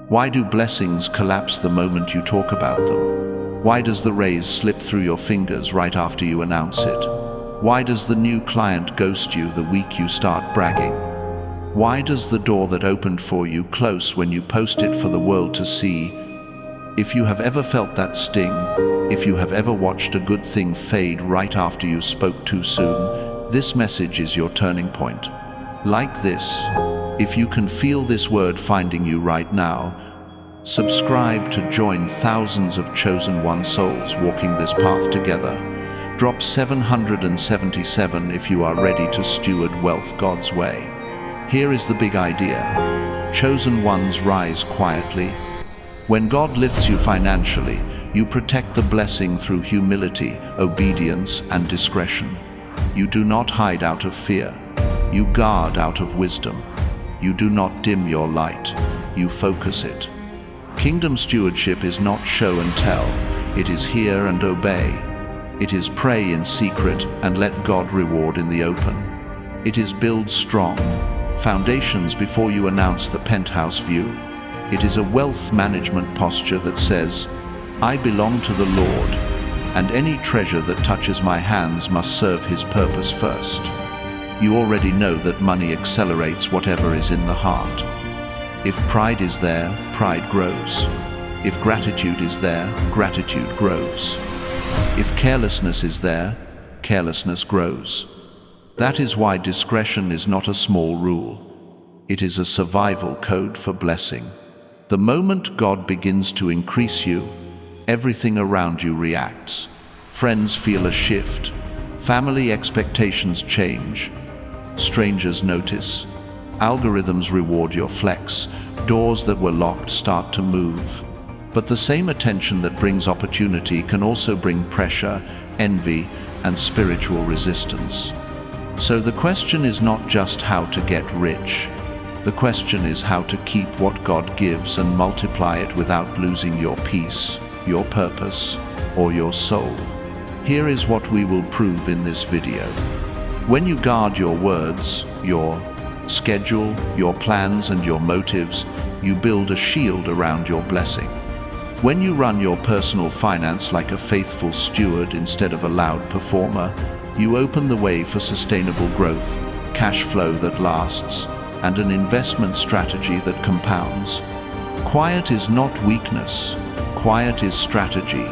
Why do blessings collapse the moment you talk about them? Why does the raise slip through your fingers right after you announce it? Why does the new client ghost you the week you start bragging? Why does the door that opened for you close when you post it for the world to see? If you have ever felt that sting, if you have ever watched a good thing fade right after you spoke too soon, this message is your turning point. Like this, if you can feel this word finding you right now, subscribe to join thousands of chosen one souls walking this path together. Drop 777 if you are ready to steward wealth God's way. Here is the big idea. Chosen ones rise quietly. When God lifts you financially, you protect the blessing through humility, obedience, and discretion. You do not hide out of fear. You guard out of wisdom. You do not dim your light. You focus it. Kingdom stewardship is not show and tell. It is hear and obey. It is pray in secret and let God reward in the open. It is build strong foundations before you announce the penthouse view. It is a wealth management posture that says, I belong to the Lord, and any treasure that touches my hands must serve His purpose first. You already know that money accelerates whatever is in the heart. If pride is there, pride grows. If gratitude is there, gratitude grows. If carelessness is there, carelessness grows. That is why discretion is not a small rule. It is a survival code for blessing. The moment God begins to increase you, everything around you reacts. Friends feel a shift. Family expectations change. Strangers notice. Algorithms reward your flex. Doors that were locked start to move. But the same attention that brings opportunity can also bring pressure, envy, and spiritual resistance. So the question is not just how to get rich. The question is how to keep what God gives and multiply it without losing your peace, your purpose, or your soul. Here is what we will prove in this video. When you guard your words, your schedule, your plans, and your motives, you build a shield around your blessing. When you run your personal finance like a faithful steward instead of a loud performer, you open the way for sustainable growth, cash flow that lasts, and an investment strategy that compounds. Quiet is not weakness. Quiet is strategy.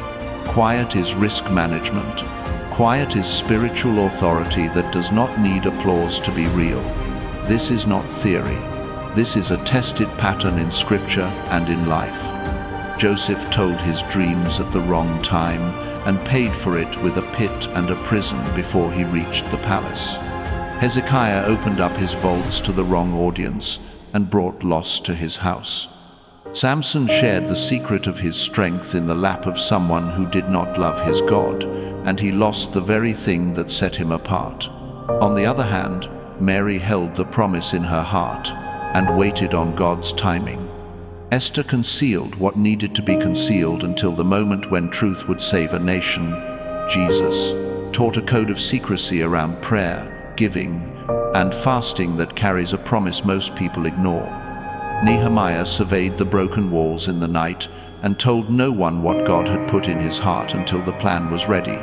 Quiet is risk management. Quiet is spiritual authority that does not need applause to be real. This is not theory. This is a tested pattern in Scripture and in life. Joseph told his dreams at the wrong time and paid for it with a pit and a prison before he reached the palace. Hezekiah opened up his vaults to the wrong audience and brought loss to his house. Samson shared the secret of his strength in the lap of someone who did not love his God, and he lost the very thing that set him apart. On the other hand, Mary held the promise in her heart and waited on God's timing. Esther concealed what needed to be concealed until the moment when truth would save a nation. Jesus taught a code of secrecy around prayer, giving, and fasting that carries a promise most people ignore. Nehemiah surveyed the broken walls in the night and told no one what God had put in his heart until the plan was ready.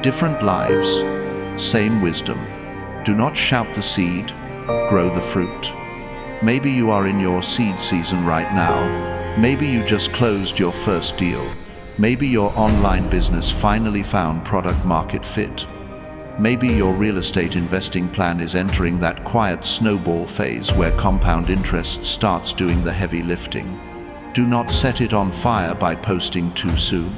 Different lives, same wisdom. Do not shout the seed, grow the fruit. Maybe you are in your seed season right now. Maybe you just closed your first deal. Maybe your online business finally found product market fit. Maybe your real estate investing plan is entering that quiet snowball phase where compound interest starts doing the heavy lifting. Do not set it on fire by posting too soon.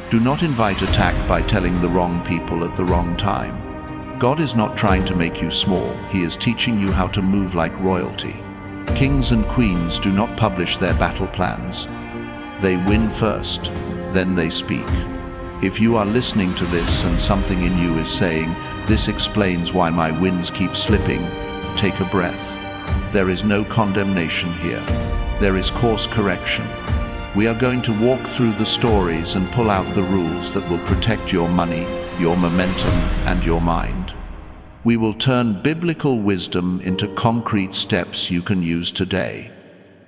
Do not invite attack by telling the wrong people at the wrong time. God is not trying to make you small. He is teaching you how to move like royalty. Kings and queens do not publish their battle plans. They win first, then they speak. If you are listening to this and something in you is saying, "This explains why my wins keep slipping," take a breath. There is no condemnation here. There is course correction. We are going to walk through the stories and pull out the rules that will protect your money, your momentum, and your mind. We will turn biblical wisdom into concrete steps you can use today.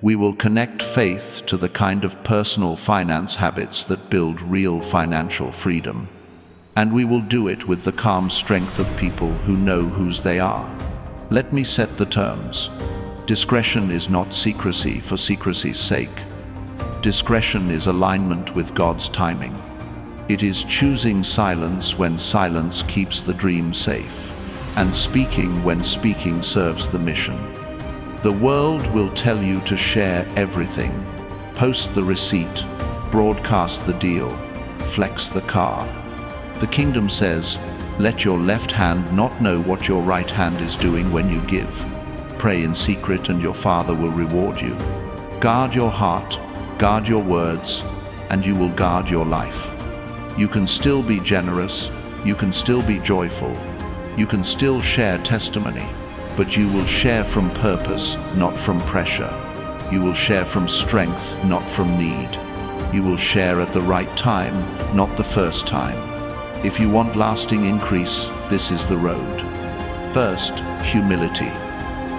We will connect faith to the kind of personal finance habits that build real financial freedom. And we will do it with the calm strength of people who know whose they are. Let me set the terms. Discretion is not secrecy for secrecy's sake. Discretion is alignment with God's timing. It is choosing silence when silence keeps the dream safe, and speaking when speaking serves the mission. The world will tell you to share everything. Post the receipt, broadcast the deal, flex the car. The kingdom says, let your left hand not know what your right hand is doing when you give. Pray in secret and your Father will reward you. Guard your heart, guard your words, and you will guard your life. You can still be generous, you can still be joyful, you can still share testimony, but you will share from purpose, not from pressure. You will share from strength, not from need. You will share at the right time, not the first time. If you want lasting increase, this is the road. First, humility.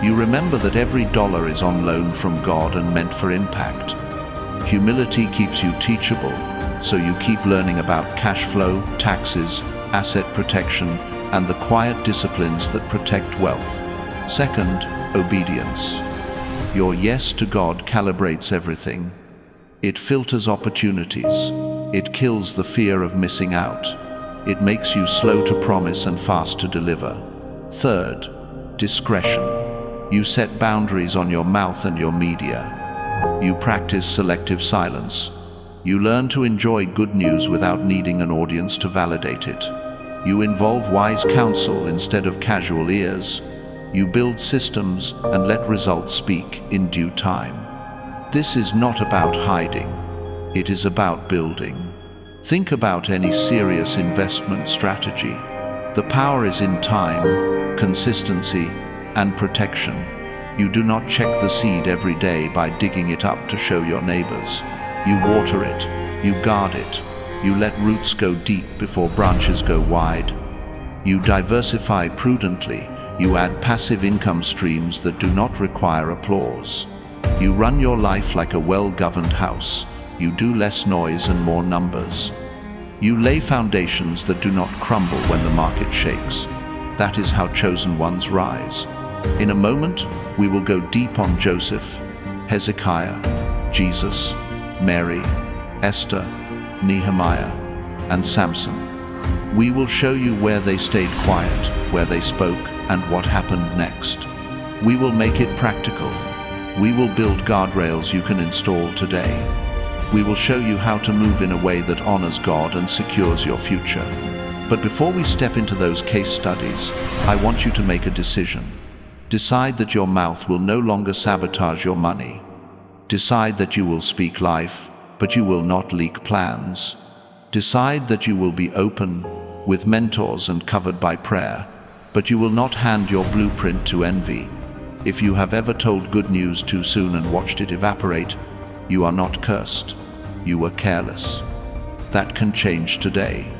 You remember that every dollar is on loan from God and meant for impact. Humility keeps you teachable, so you keep learning about cash flow, taxes, asset protection, and the quiet disciplines that protect wealth. Second, obedience. Your yes to God calibrates everything. It filters opportunities. It kills the fear of missing out. It makes you slow to promise and fast to deliver. Third, discretion. You set boundaries on your mouth and your media. You practice selective silence. You learn to enjoy good news without needing an audience to validate it. You involve wise counsel instead of casual ears. You build systems and let results speak in due time. This is not about hiding. It is about building. Think about any serious investment strategy. The power is in time, consistency, and protection. You do not check the seed every day by digging it up to show your neighbors. You water it, you guard it, you let roots go deep before branches go wide. You diversify prudently, you add passive income streams that do not require applause. You run your life like a well-governed house. You do less noise and more numbers. You lay foundations that do not crumble when the market shakes. That is how chosen ones rise. In a moment, we will go deep on Joseph, Hezekiah, Jesus, Mary, Esther, Nehemiah, and Samson. We will show you where they stayed quiet, where they spoke, and what happened next. We will make it practical. We will build guardrails you can install today. We will show you how to move in a way that honors God and secures your future. But before we step into those case studies, I want you to make a decision. Decide that your mouth will no longer sabotage your money. Decide that you will speak life, but you will not leak plans. Decide that you will be open, with mentors and covered by prayer, but you will not hand your blueprint to envy. If you have ever told good news too soon and watched it evaporate, you are not cursed. You were careless. That can change today.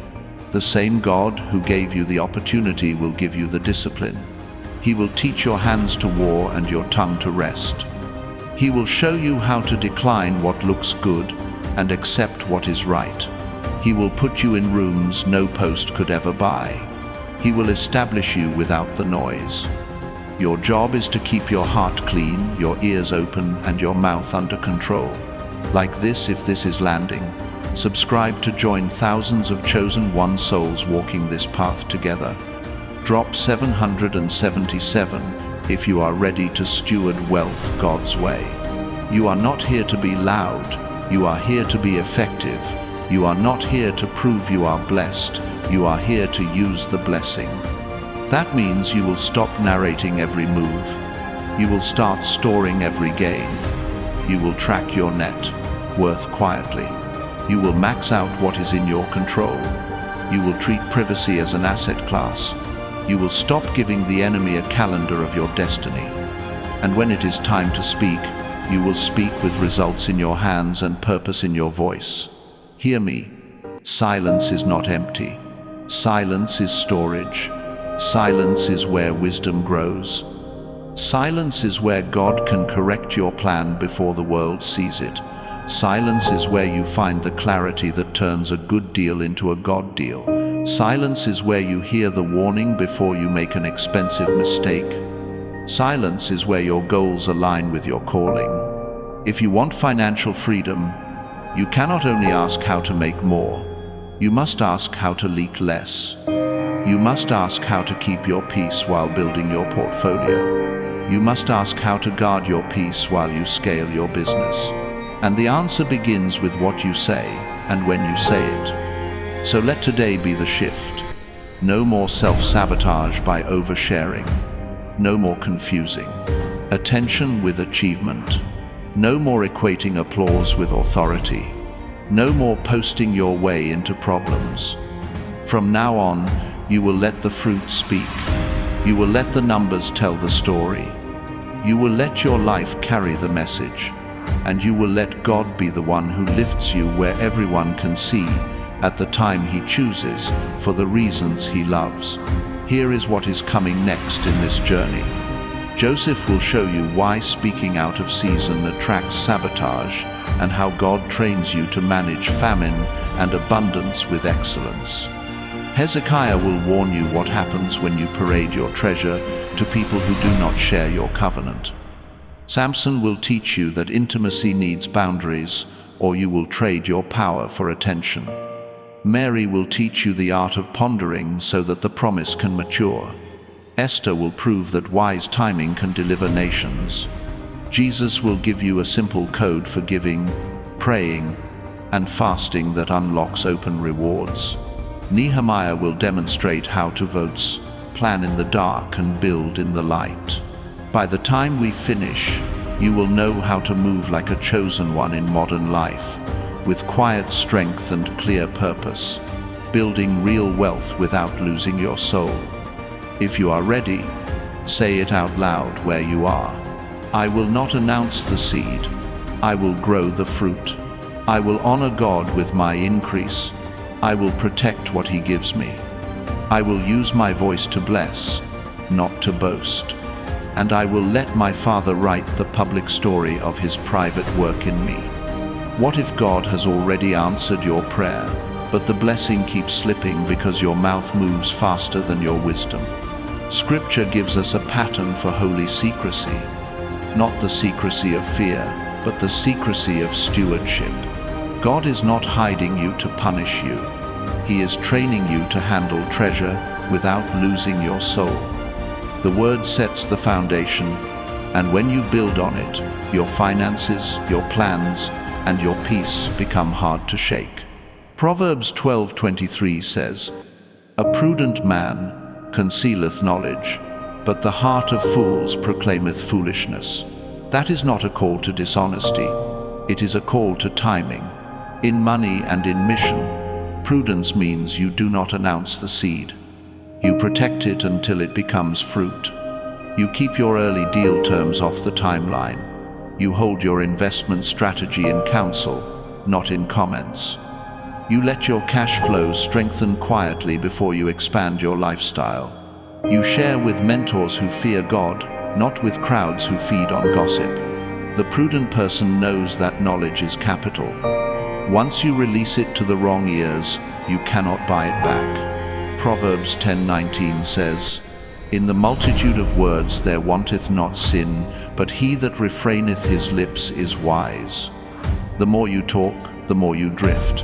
The same God who gave you the opportunity will give you the discipline. He will teach your hands to war and your tongue to rest. He will show you how to decline what looks good and accept what is right. He will put you in rooms no post could ever buy. He will establish you without the noise. Your job is to keep your heart clean, your ears open, and your mouth under control. Like this, if this is landing, subscribe to join thousands of chosen one souls walking this path together. Drop 777 if you are ready to steward wealth God's way. You are not here to be loud. You are here to be effective. You are not here to prove you are blessed. You are here to use the blessing. That means you will stop narrating every move. You will start storing every gain. You will track your net worth quietly. You will max out what is in your control. You will treat privacy as an asset class. You will stop giving the enemy a calendar of your destiny. And when it is time to speak, you will speak with results in your hands and purpose in your voice. Hear me. Silence is not empty. Silence is storage. Silence is where wisdom grows. Silence is where God can correct your plan before the world sees it. Silence is where you find the clarity that turns a good deal into a God deal. Silence is where you hear the warning before you make an expensive mistake. Silence is where your goals align with your calling. If you want financial freedom, you cannot only ask how to make more, you must ask how to leak less. You must ask how to keep your peace while building your portfolio. You must ask how to guard your peace while you scale your business. And the answer begins with what you say and when you say it. So let today be the shift. No more self-sabotage by oversharing. No more confusing attention with achievement. No more equating applause with authority. No more posting your way into problems. From now on, you will let the fruit speak. You will let the numbers tell the story. You will let your life carry the message. And you will let God be the one who lifts you where everyone can see, at the time He chooses, for the reasons He loves. Here is what is coming next in this journey. Joseph will show you why speaking out of season attracts sabotage and how God trains you to manage famine and abundance with excellence. Hezekiah will warn you what happens when you parade your treasure to people who do not share your covenant. Samson will teach you that intimacy needs boundaries, or you will trade your power for attention. Mary will teach you the art of pondering so that the promise can mature. Esther will prove that wise timing can deliver nations. Jesus will give you a simple code for giving, praying, and fasting that unlocks open rewards. Nehemiah will demonstrate how to vote, plan in the dark and build in the light. By the time we finish, you will know how to move like a chosen one in modern life, with quiet strength and clear purpose, building real wealth without losing your soul. If you are ready, say it out loud where you are. I will not announce the seed. I will grow the fruit. I will honor God with my increase. I will protect what He gives me. I will use my voice to bless, not to boast. And I will let my Father write the public story of His private work in me. What if God has already answered your prayer, but the blessing keeps slipping because your mouth moves faster than your wisdom? Scripture gives us a pattern for holy secrecy, not the secrecy of fear, but the secrecy of stewardship. God is not hiding you to punish you. He is training you to handle treasure without losing your soul. The Word sets the foundation, and when you build on it, your finances, your plans, and your peace become hard to shake. Proverbs 12:23 says, "A prudent man concealeth knowledge, but the heart of fools proclaimeth foolishness." That is not a call to dishonesty. It is a call to timing. In money and in mission, prudence means you do not announce the seed. You protect it until it becomes fruit. You keep your early deal terms off the timeline. You hold your investment strategy in counsel, not in comments. You let your cash flow strengthen quietly before you expand your lifestyle. You share with mentors who fear God, not with crowds who feed on gossip. The prudent person knows that knowledge is capital. Once you release it to the wrong ears, you cannot buy it back. Proverbs 10:19 says, "In the multitude of words there wanteth not sin, but he that refraineth his lips is wise." The more you talk, the more you drift.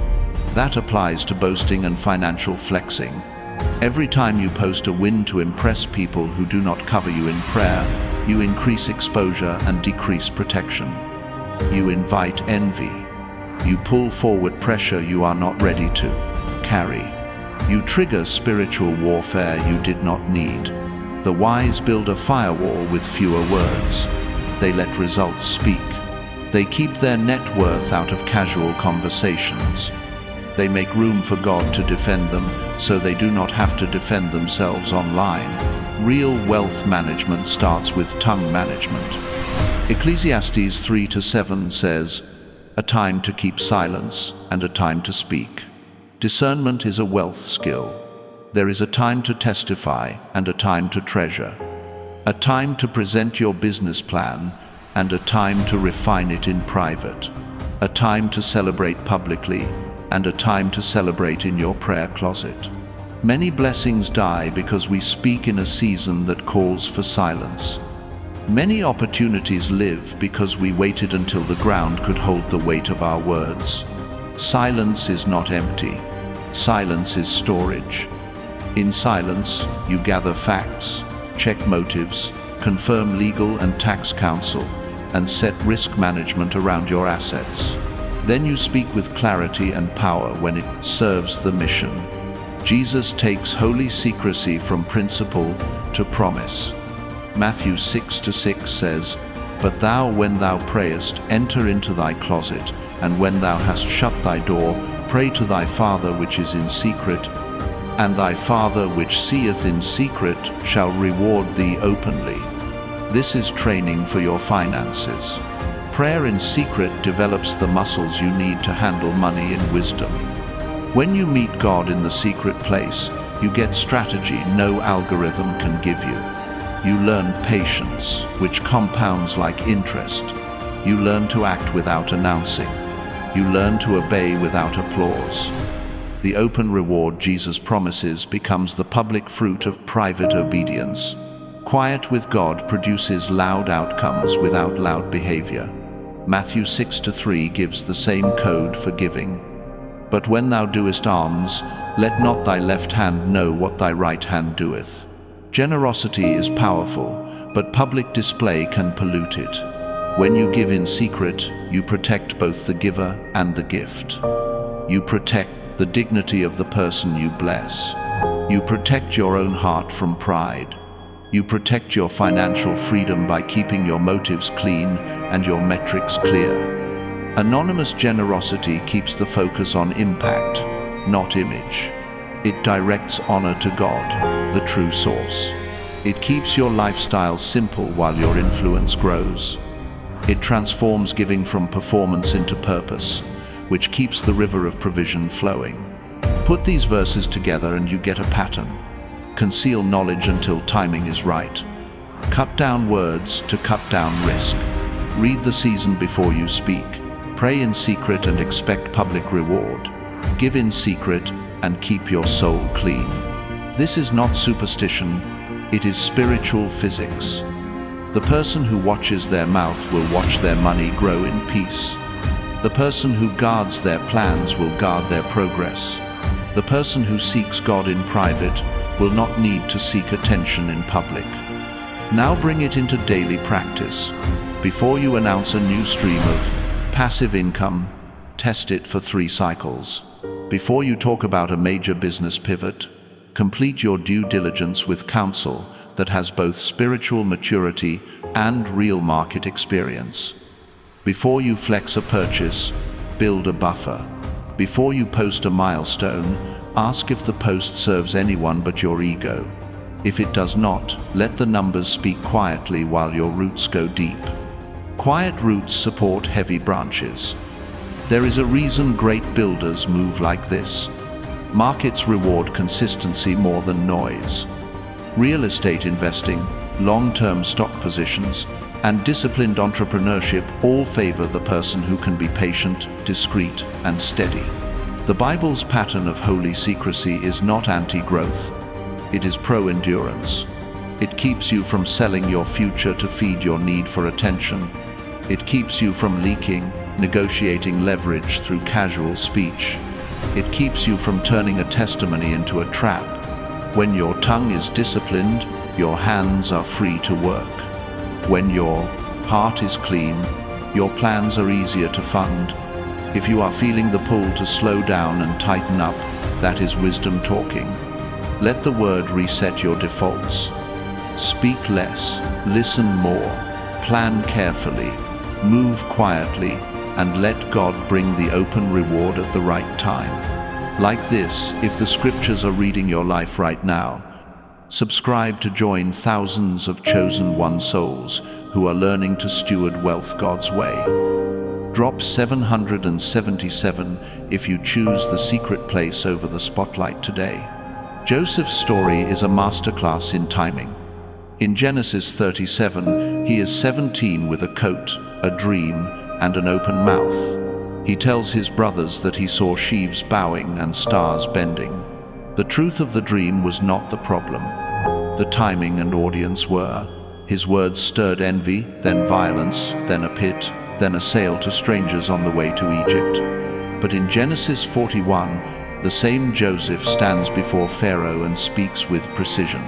That applies to boasting and financial flexing. Every time you post a win to impress people who do not cover you in prayer, you increase exposure and decrease protection. You invite envy. You pull forward pressure you are not ready to carry. You trigger spiritual warfare you did not need. The wise build a firewall with fewer words. They let results speak. They keep their net worth out of casual conversations. They make room for God to defend them, so they do not have to defend themselves online. Real wealth management starts with tongue management. Ecclesiastes 3-7 says, "A time to keep silence and a time to speak." Discernment is a wealth skill. There is a time to testify and a time to treasure. A time to present your business plan and a time to refine it in private. A time to celebrate publicly and a time to celebrate in your prayer closet. Many blessings die because we speak in a season that calls for silence. Many opportunities live because we waited until the ground could hold the weight of our words. Silence is not empty. Silence is storage. In silence, you gather facts, check motives, confirm legal and tax counsel, and set risk management around your assets. Then you speak with clarity and power when it serves the mission. Jesus takes holy secrecy from principle to promise. Matthew 6:6 says, "But thou, when thou prayest, enter into thy closet, and when thou hast shut thy door, pray to thy Father which is in secret, and thy Father which seeth in secret shall reward thee openly." This is training for your finances. Prayer in secret develops the muscles you need to handle money in wisdom. When you meet God in the secret place, you get strategy no algorithm can give you. You learn patience, which compounds like interest. You learn to act without announcing. You learn to obey without applause. The open reward Jesus promises becomes the public fruit of private obedience. Quiet with God produces loud outcomes without loud behavior. Matthew 6:3 gives the same code for giving. "But when thou doest alms, let not thy left hand know what thy right hand doeth." Generosity is powerful, but public display can pollute it. When you give in secret, you protect both the giver and the gift. You protect the dignity of the person you bless. You protect your own heart from pride. You protect your financial freedom by keeping your motives clean and your metrics clear. Anonymous generosity keeps the focus on impact, not image. It directs honor to God, the true source. It keeps your lifestyle simple while your influence grows. It transforms giving from performance into purpose, which keeps the river of provision flowing. Put these verses together and you get a pattern. Conceal knowledge until timing is right. Cut down words to cut down risk. Read the season before you speak. Pray in secret and expect public reward. Give in secret and keep your soul clean. This is not superstition, it is spiritual physics. The person who watches their mouth will watch their money grow in peace. The person who guards their plans will guard their progress. The person who seeks God in private will not need to seek attention in public. Now bring it into daily practice. Before you announce a new stream of passive income, test it for 3 cycles. Before you talk about a major business pivot, complete your due diligence with counsel that has both spiritual maturity and real market experience. Before you flex a purchase, build a buffer. Before you post a milestone, ask if the post serves anyone but your ego. If it does not, let the numbers speak quietly while your roots go deep. Quiet roots support heavy branches. There is a reason great builders move like this. Markets reward consistency more than noise. Real estate investing, long-term stock positions, and disciplined entrepreneurship all favor the person who can be patient, discreet, and steady. The Bible's pattern of holy secrecy is not anti-growth. It is pro-endurance. It keeps you from selling your future to feed your need for attention. It keeps you from leaking, negotiating leverage through casual speech. It keeps you from turning a testimony into a trap. When your tongue is disciplined, your hands are free to work. When your heart is clean, your plans are easier to fund. If you are feeling the pull to slow down and tighten up, that is wisdom talking. Let the word reset your defaults. Speak less, listen more, plan carefully, move quietly, and let God bring the open reward at the right time. Like this, if the scriptures are reading your life right now, subscribe to join thousands of chosen one souls who are learning to steward wealth God's way. Drop 777 if you choose the secret place over the spotlight today. Joseph's story is a masterclass in timing. In Genesis 37, he is 17 with a coat, a dream, and an open mouth. He tells his brothers that he saw sheaves bowing and stars bending. The truth of the dream was not the problem. The timing and audience were. His words stirred envy, then violence, then a pit, then a sale to strangers on the way to Egypt. But in Genesis 41, the same Joseph stands before Pharaoh and speaks with precision.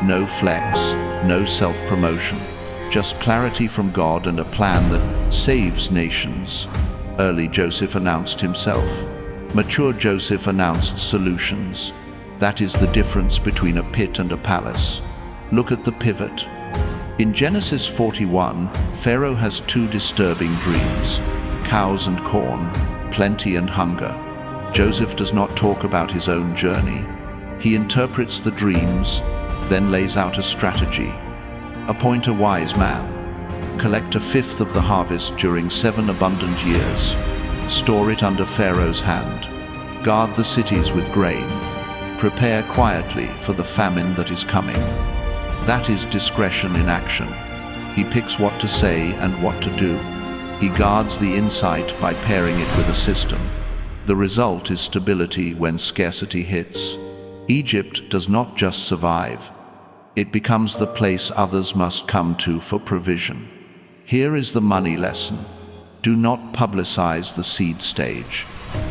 No flex, no self-promotion, just clarity from God and a plan that saves nations. Early Joseph announced himself. Mature Joseph announced solutions. That is the difference between a pit and a palace. Look at the pivot. In Genesis 41, Pharaoh has two disturbing dreams: cows and corn, plenty and hunger. Joseph does not talk about his own journey. He interprets the dreams, then lays out a strategy. Appoint a wise man. Collect 1/5 of the harvest during 7 abundant years. Store it under Pharaoh's hand. Guard the cities with grain. Prepare quietly for the famine that is coming. That is discretion in action. He picks what to say and what to do. He guards the insight by pairing it with a system. The result is stability when scarcity hits. Egypt does not just survive. It becomes the place others must come to for provision. Here is the money lesson. Do not publicize the seed stage.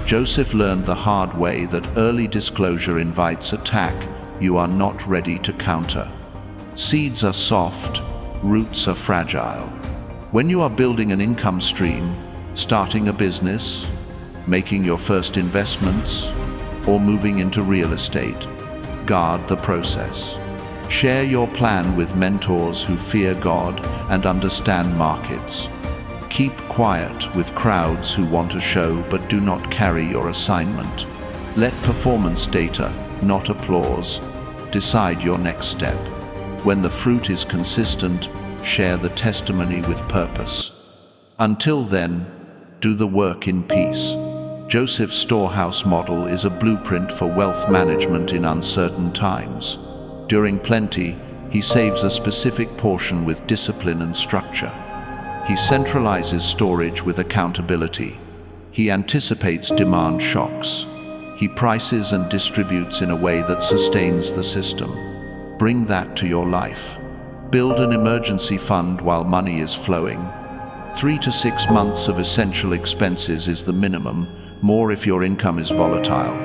Joseph learned the hard way that early disclosure invites attack you are not ready to counter. Seeds are soft, roots are fragile. When you are building an income stream, starting a business, making your first investments, or moving into real estate, guard the process. Share your plan with mentors who fear God and understand markets. Keep quiet with crowds who want a show but do not carry your assignment. Let performance data, not applause, decide your next step. When the fruit is consistent, share the testimony with purpose. Until then, do the work in peace. Joseph's storehouse model is a blueprint for wealth management in uncertain times. During plenty, he saves a specific portion with discipline and structure. He centralizes storage with accountability. He anticipates demand shocks. He prices and distributes in a way that sustains the system. Bring that to your life. Build an emergency fund while money is flowing. 3 to 6 months of essential expenses is the minimum, more if your income is volatile.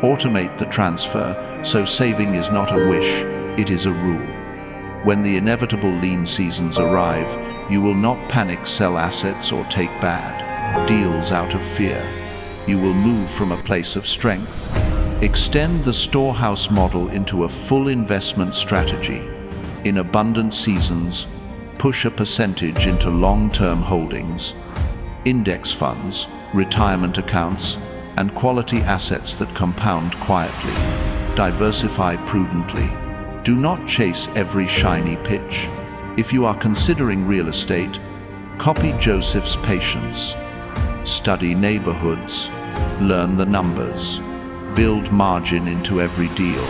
Automate the transfer, so saving is not a wish, it is a rule. When the inevitable lean seasons arrive, you will not panic, sell assets, or take bad deals out of fear. You will move from a place of strength. Extend the storehouse model into a full investment strategy. In abundant seasons, push a percentage into long-term holdings, index funds, retirement accounts, and quality assets that compound quietly. Diversify prudently. Do not chase every shiny pitch. If you are considering real estate, copy Joseph's patience. Study neighborhoods, learn the numbers, build margin into every deal,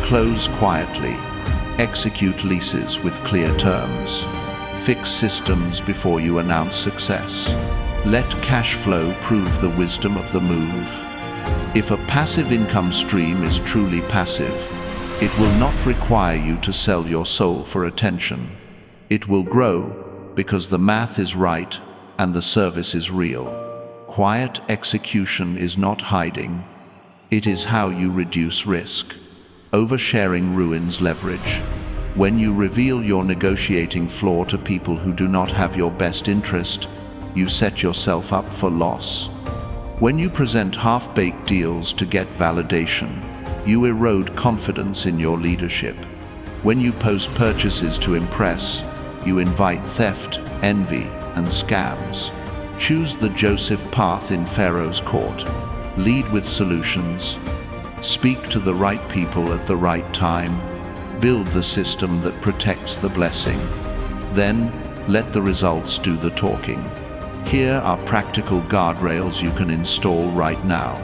close quietly, execute leases with clear terms, fix systems before you announce success. Let cash flow prove the wisdom of the move. If a passive income stream is truly passive, it will not require you to sell your soul for attention. It will grow because the math is right and the service is real. Quiet execution is not hiding. It is how you reduce risk. Oversharing ruins leverage. When you reveal your negotiating flaw to people who do not have your best interest, you set yourself up for loss. When you present half-baked deals to get validation, you erode confidence in your leadership. When you post purchases to impress, you invite theft, envy, and scams. Choose the Joseph path in Pharaoh's court. Lead with solutions. Speak to the right people at the right time. Build the system that protects the blessing. Then, let the results do the talking. Here are practical guardrails you can install right now.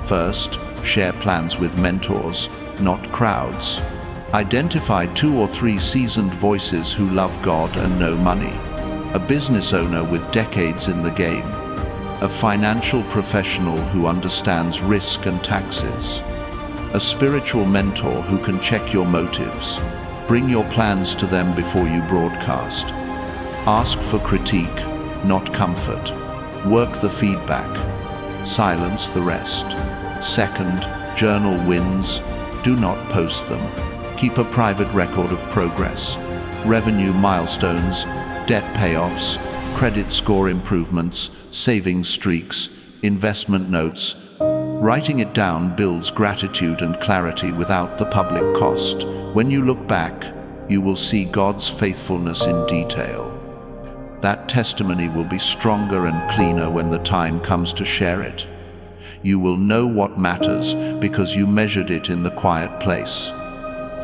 First, share plans with mentors, not crowds. Identify 2 or 3 seasoned voices who love God and know money. A business owner with decades in the game. A financial professional who understands risk and taxes. A spiritual mentor who can check your motives. Bring your plans to them before you broadcast. Ask for critique, not comfort. Work the feedback. Silence the rest. Second, journal wins. Do not post them. Keep a private record of progress. Revenue milestones, debt payoffs, credit score improvements, savings streaks, investment notes. Writing it down builds gratitude and clarity without the public cost. When you look back, you will see God's faithfulness in detail. That testimony will be stronger and cleaner when the time comes to share it. You will know what matters because you measured it in the quiet place.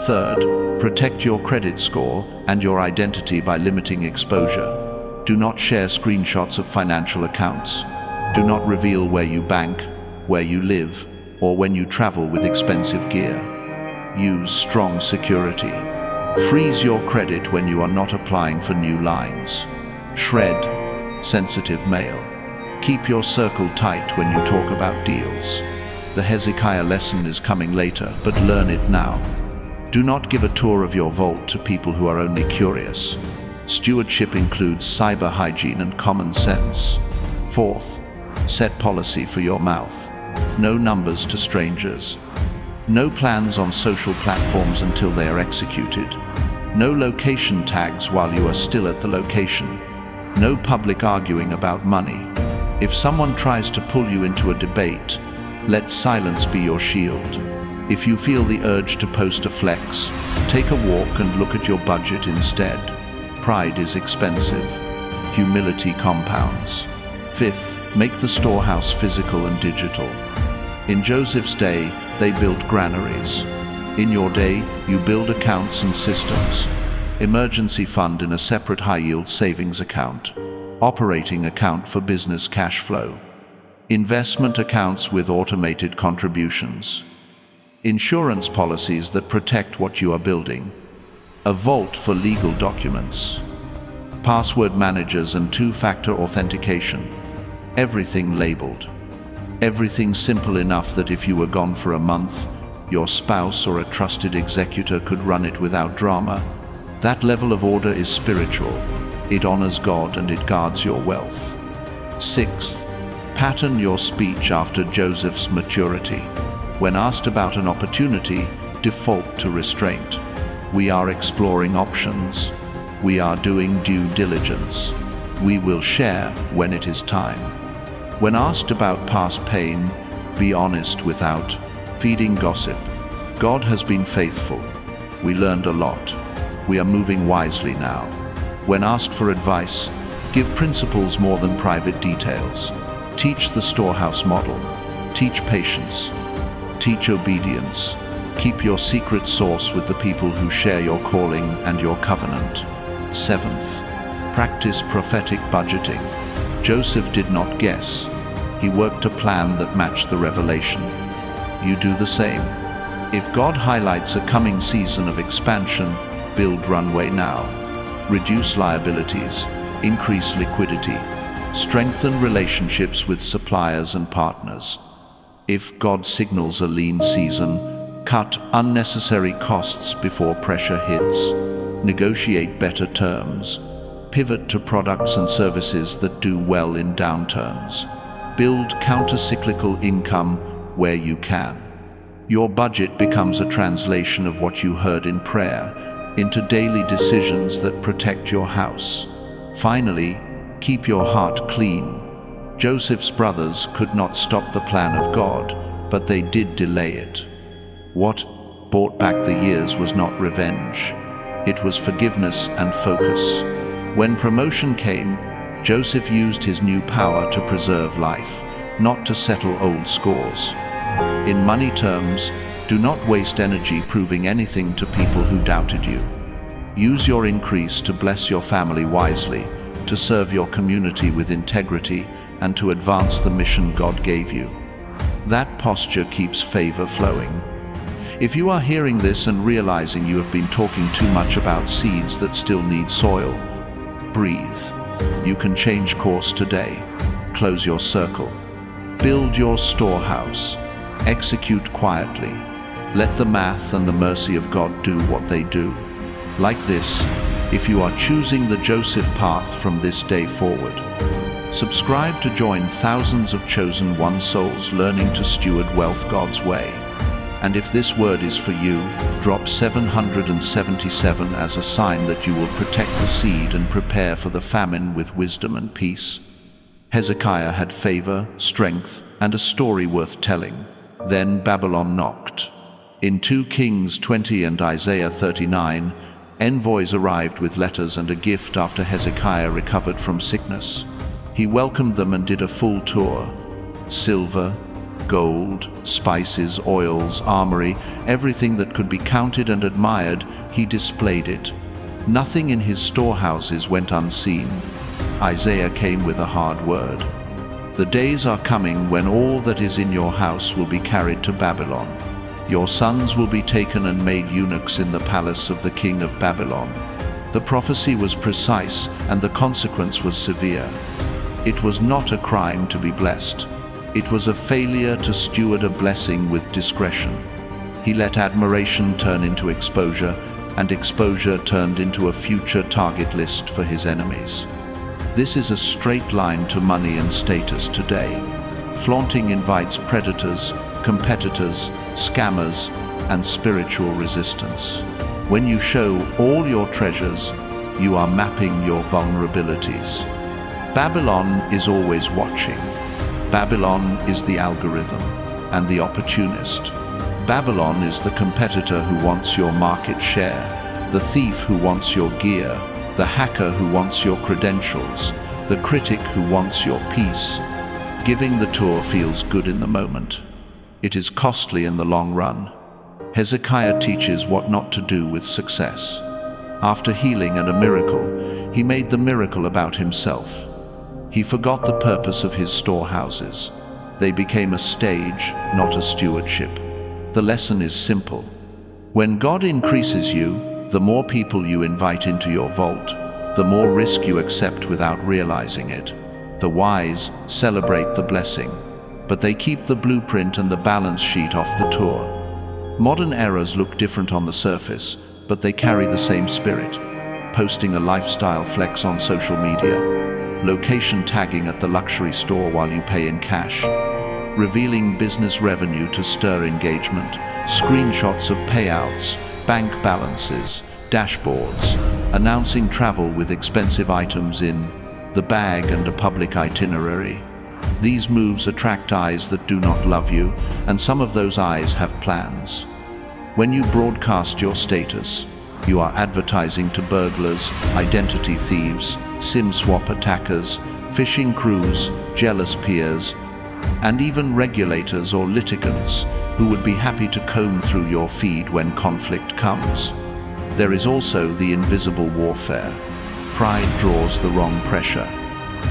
Third, protect your credit score and your identity by limiting exposure. Do not share screenshots of financial accounts. Do not reveal where you bank, where you live, or when you travel with expensive gear. Use strong security. Freeze your credit when you are not applying for new lines. Shred sensitive mail. Keep your circle tight when you talk about deals. The Hezekiah lesson is coming later, but learn it now. Do not give a tour of your vault to people who are only curious. Stewardship includes cyber hygiene and common sense. Fourth, set policy for your mouth. No numbers to strangers. No plans on social platforms until they are executed. No location tags while you are still at the location. No public arguing about money. If someone tries to pull you into a debate, let silence be your shield. If you feel the urge to post a flex, take a walk and look at your budget instead. Pride is expensive. Humility compounds. Fifth, make the storehouse physical and digital. In Joseph's day, they built granaries. In your day, you build accounts and systems. Emergency fund in a separate high-yield savings account. Operating account for business cash flow. Investment accounts with automated contributions. Insurance policies that protect what you are building. A vault for legal documents. Password managers and two-factor authentication. Everything labeled. Everything simple enough that if you were gone for a month, your spouse or a trusted executor could run it without drama. That level of order is spiritual. It honors God and it guards your wealth. Sixth, pattern your speech after Joseph's maturity. When asked about an opportunity, default to restraint. We are exploring options. We are doing due diligence. We will share when it is time. When asked about past pain, be honest without feeding gossip. God has been faithful. We learned a lot. We are moving wisely now. When asked for advice, give principles more than private details. Teach the storehouse model. Teach patience. Teach obedience. Keep your secret source with the people who share your calling and your covenant. Seventh, practice prophetic budgeting. Joseph did not guess. He worked a plan that matched the revelation. You do the same. If God highlights a coming season of expansion, build runway now. Reduce liabilities, increase liquidity, strengthen relationships with suppliers and partners. If God signals a lean season, cut unnecessary costs before pressure hits. Negotiate better terms. Pivot to products and services that do well in downturns. Build counter-cyclical income where you can. Your budget becomes a translation of what you heard in prayer into daily decisions that protect your house. Finally, keep your heart clean. Joseph's brothers could not stop the plan of God, but they did delay it. What bought back the years was not revenge. It was forgiveness and focus. When promotion came, Joseph used his new power to preserve life, not to settle old scores. In money terms, do not waste energy proving anything to people who doubted you. Use your increase to bless your family wisely, to serve your community with integrity, and to advance the mission God gave you. That posture keeps favor flowing. If you are hearing this and realizing you have been talking too much about seeds that still need soil, breathe. You can change course today. Close your circle. Build your storehouse. Execute quietly. Let the math and the mercy of God do what they do. Like this, if you are choosing the Joseph path from this day forward, subscribe to join thousands of chosen one souls learning to steward wealth God's way. And if this word is for you, drop 777 as a sign that you will protect the seed and prepare for the famine with wisdom and peace. Hezekiah had favor, strength, and a story worth telling. Then Babylon knocked. In 2 Kings 20 and Isaiah 39, envoys arrived with letters and a gift after Hezekiah recovered from sickness. He welcomed them and did a full tour. Silver, gold, spices, oils, armory, everything that could be counted and admired, he displayed it. Nothing in his storehouses went unseen. Isaiah came with a hard word. The days are coming when all that is in your house will be carried to Babylon. Your sons will be taken and made eunuchs in the palace of the king of Babylon. The prophecy was precise and the consequence was severe. It was not a crime to be blessed. It was a failure to steward a blessing with discretion. He let admiration turn into exposure, and exposure turned into a future target list for his enemies. This is a straight line to money and status today. Flaunting invites predators, competitors, scammers, and spiritual resistance. When you show all your treasures, you are mapping your vulnerabilities. Babylon is always watching. Babylon is the algorithm and the opportunist. Babylon is the competitor who wants your market share, the thief who wants your gear, the hacker who wants your credentials, the critic who wants your peace. Giving the tour feels good in the moment. It is costly in the long run. Hezekiah teaches what not to do with success. After healing and a miracle, he made the miracle about himself. He forgot the purpose of his storehouses. They became a stage, not a stewardship. The lesson is simple. When God increases you, the more people you invite into your vault, the more risk you accept without realizing it. The wise celebrate the blessing, but they keep the blueprint and the balance sheet off the tour. Modern eras look different on the surface, but they carry the same spirit. Posting a lifestyle flex on social media, location tagging at the luxury store while you pay in cash, revealing business revenue to stir engagement, screenshots of payouts, bank balances, dashboards, announcing travel with expensive items in the bag and a public itinerary. These moves attract eyes that do not love you, and some of those eyes have plans. When you broadcast your status, you are advertising to burglars, identity thieves, SIM swap attackers, phishing crews, jealous peers, and even regulators or litigants who would be happy to comb through your feed when conflict comes. There is also the invisible warfare. Pride draws the wrong pressure.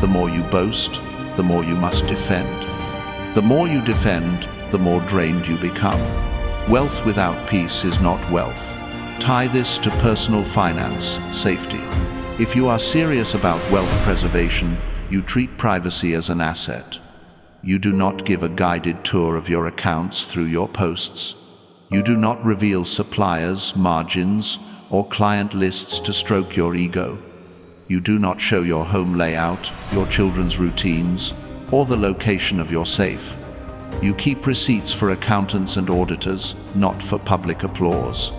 The more you boast, the more you must defend. The more you defend, the more drained you become. Wealth without peace is not wealth. Tie this to personal finance, safety. If you are serious about wealth preservation, you treat privacy as an asset. You do not give a guided tour of your accounts through your posts. You do not reveal suppliers, margins, or client lists to stroke your ego. You do not show your home layout, your children's routines, or the location of your safe. You keep receipts for accountants and auditors, not for public applause.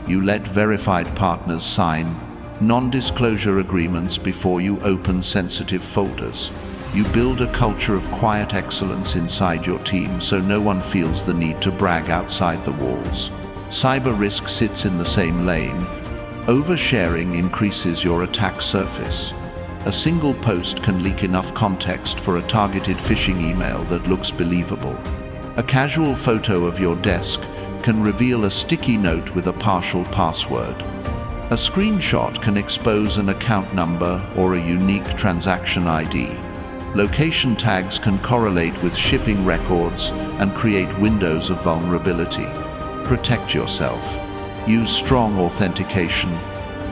You let verified partners sign non-disclosure agreements before you open sensitive folders. You build a culture of quiet excellence inside your team so no one feels the need to brag outside the walls. Cyber risk sits in the same lane. Oversharing increases your attack surface. A single post can leak enough context for a targeted phishing email that looks believable. A casual photo of your desk can reveal a sticky note with a partial password. A screenshot can expose an account number or a unique transaction ID. Location tags can correlate with shipping records and create windows of vulnerability. Protect yourself. Use strong authentication.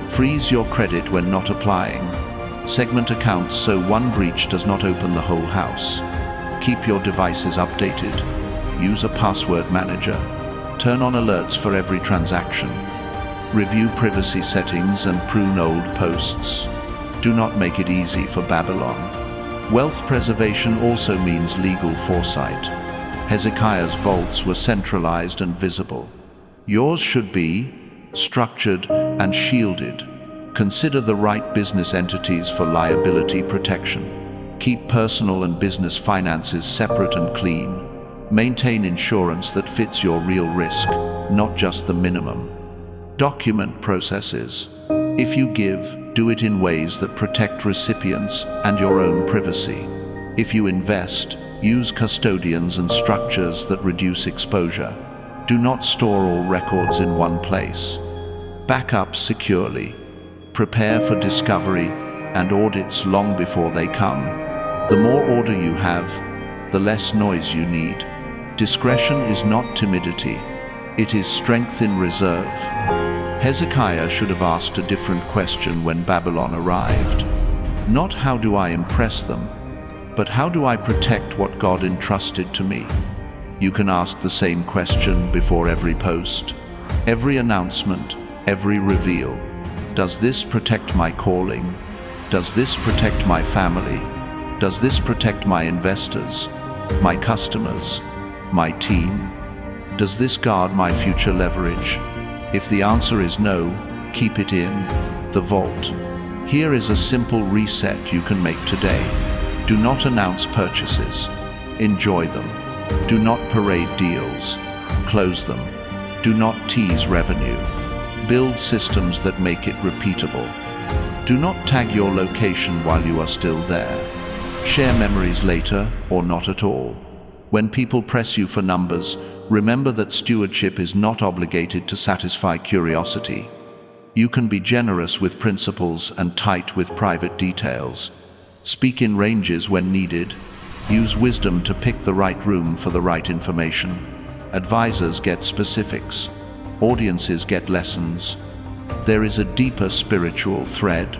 Freeze your credit when not applying. Segment accounts so one breach does not open the whole house. Keep your devices updated. Use a password manager. Turn on alerts for every transaction. Review privacy settings and prune old posts. Do not make it easy for Babylon. Wealth preservation also means legal foresight. Hezekiah's vaults were centralized and visible. Yours should be structured and shielded. Consider the right business entities for liability protection. Keep personal and business finances separate and clean. Maintain insurance that fits your real risk, not just the minimum. Document processes. If you give, do it in ways that protect recipients and your own privacy. If you invest, use custodians and structures that reduce exposure. Do not store all records in one place. Back up securely. Prepare for discovery and audits long before they come. The more order you have, the less noise you need. Discretion is not timidity. It is strength in reserve. Hezekiah should have asked a different question when Babylon arrived. Not how do I impress them, but how do I protect what God entrusted to me? You can ask the same question before every post, every announcement, every reveal. Does this protect my calling? Does this protect my family? Does this protect my investors, my customers, my team? Does this guard my future leverage? If the answer is no, keep it in the vault. Here is a simple reset you can make today. Do not announce purchases. Enjoy them. Do not parade deals. Close them. Do not tease revenue. Build systems that make it repeatable. Do not tag your location while you are still there. Share memories later or not at all. When people press you for numbers, remember that stewardship is not obligated to satisfy curiosity. You can be generous with principles and tight with private details. Speak in ranges when needed. Use wisdom to pick the right room for the right information. Advisors get specifics. Audiences get lessons. There is a deeper spiritual thread.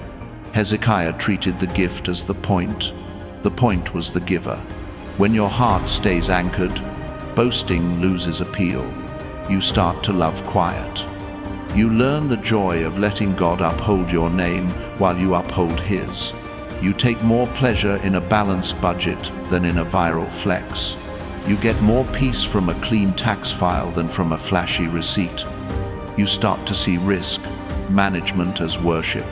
Hezekiah treated the gift as the point. The point was the giver. When your heart stays anchored, boasting loses appeal. You start to love quiet. You learn the joy of letting God uphold your name while you uphold His. You take more pleasure in a balanced budget than in a viral flex. You get more peace from a clean tax file than from a flashy receipt. You start to see risk management as worship.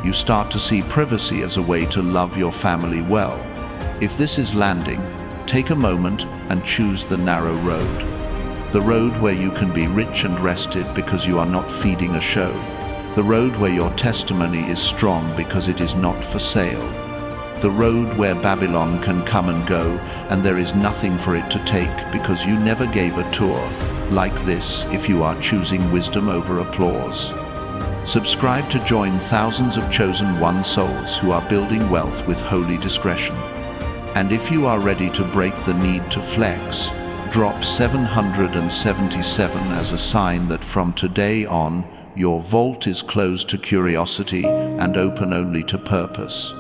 You start to see privacy as a way to love your family well. If this is landing, take a moment and choose the narrow road. The road where you can be rich and rested because you are not feeding a show. The road where your testimony is strong because it is not for sale. The road where Babylon can come and go and there is nothing for it to take because you never gave a tour like this if you are choosing wisdom over applause. Subscribe to join thousands of chosen one souls who are building wealth with holy discretion. And if you are ready to break the need to flex, drop 777 as a sign that from today on, your vault is closed to curiosity and open only to purpose.